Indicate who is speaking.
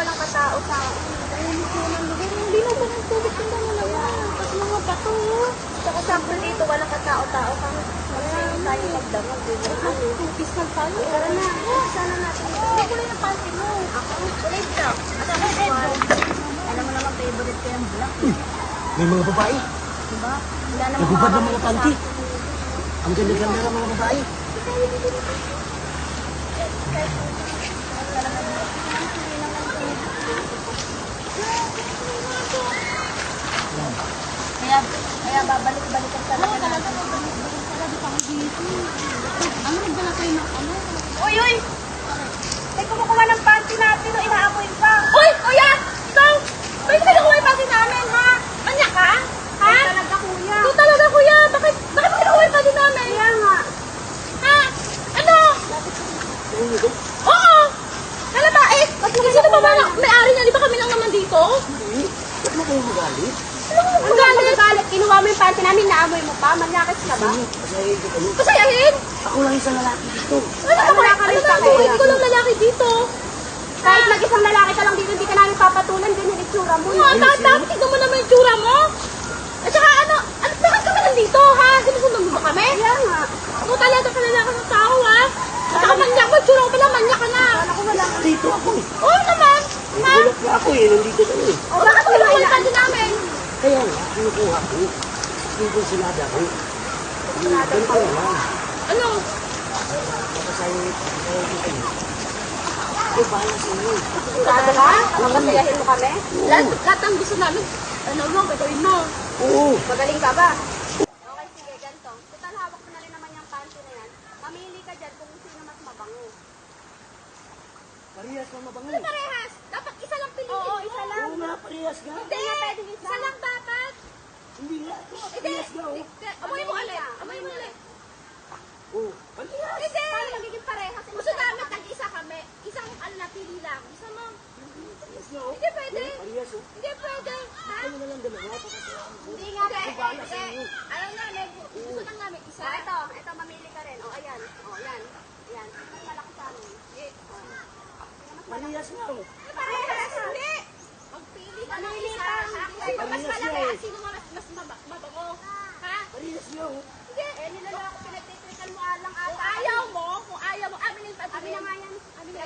Speaker 1: walang katao sa hindi naman ang tubig ko naman naman. Tapos mga bato. Saka sample dito, walang katao-tao. Kaya tayo magdamag. Tupis na tayo. Tara na. Sana natin. Hindi ko lang ang panty mo. Ako? Kulay black. At ako red. Alam mo naman favorite ko yung black.
Speaker 2: May mga babae.
Speaker 1: Diba? Wala naman
Speaker 2: Nagubad ng mga panty. Ang ganda-ganda ng mga babae.
Speaker 1: Kaya babalik-balikan talaga natin. Ano nagdala kayo ng ano? Uy! Uy! Ay, kumukuha ng panty natin o inaamoy pa. Uy! Kuya! Ikaw! Bakit ka nakuha yung panty namin, ha? Manya ka? Ha? Ay, talaga, kuya. Ito talaga, kuya. Bakit kinukuha yung panty namin? Kaya nga. Ha? Ano? Oo! Hala ba eh? Sino ba may-ari niya? Di ba kami lang naman dito?
Speaker 2: Hindi. Ba't mo kayo magalit?
Speaker 1: Ang galit. Kinuha mo yung panty namin, naamoy mo pa. Manyakis ka ba?
Speaker 2: Masahin ko kayo.
Speaker 1: Kasayahin?
Speaker 2: Ako lang isang lalaki dito.
Speaker 1: Ano ba ko lang lalaki dito? Kahit mag-isang lalaki ka lang dito, hindi ka namin papatulan. Ganyan yung itsura mo. Tapos tignan mo naman yung itsura mo. At saka bakit kami nandito, ha? Sinusunod mo ba kami? Kaya nga. Ikaw talaga ka lalaki ng tao, ha? At saka manyak mo, itsura ko pala, manyak ka na.
Speaker 2: Dito ako eh.
Speaker 1: Oo naman. Ha?
Speaker 2: Bulok na ako eh. Nandito kayo eh.
Speaker 1: O bakit kinuha yung panty namin?
Speaker 2: Kaya nga, kinukuha ko. Hindi ko sinada ko. Ganito naman.
Speaker 1: Ano?
Speaker 2: Mapasahin ko kayo. Ay, bahala sa inyo.
Speaker 1: Sigurado ka? Papasayahin mo kami? Lahat ang gusto namin, ano mo, gagawin mo.
Speaker 2: Oo.
Speaker 1: Magaling ka ba? Okay, sige, ganito. Total, hawak mo na rin naman yung panty na yan. Mamili ka dyan kung sino mas mabango.
Speaker 2: Parehas na mabango.
Speaker 1: Ano parehas? Dapat isa lang piliin. Oo, isa lang.
Speaker 2: Oo nga, parehas nga.
Speaker 1: Hindi, pwedeng isa lang dapat.
Speaker 2: Hindi nga. Ito nga,
Speaker 1: Hindi.
Speaker 2: parehas nga oh.
Speaker 1: Amoy mo ulit. Amoy mo ulit.
Speaker 2: Oo. Parehas.
Speaker 1: Hindi. Paano magiging parehas? Gusto namin tag-isa kami. Isang napili lang. Isa mo.
Speaker 2: Parehas nga oh.
Speaker 1: Hindi pwede.
Speaker 2: Parehas oh.
Speaker 1: Hindi pwede. Ha?
Speaker 2: Ano na lang dalawa?
Speaker 1: Hindi nga pwede. Ano nga, gusto lang namin isa. Ito, mamili ka rin. O, ayan. O, ayan. Ayan. Mas malaki sa amin.
Speaker 2: Parehas nga oh.
Speaker 1: Parehas, hindi. Magpili ka ng isa. Sino mas malaki at sino mas mabango? Ha?
Speaker 2: Parehas nga oh.
Speaker 1: Hindi. Nilalako, pinagtitrikan mo alang ata. Kung ayaw mo, amin yung pag-amin. Amin na nga yan. Amin na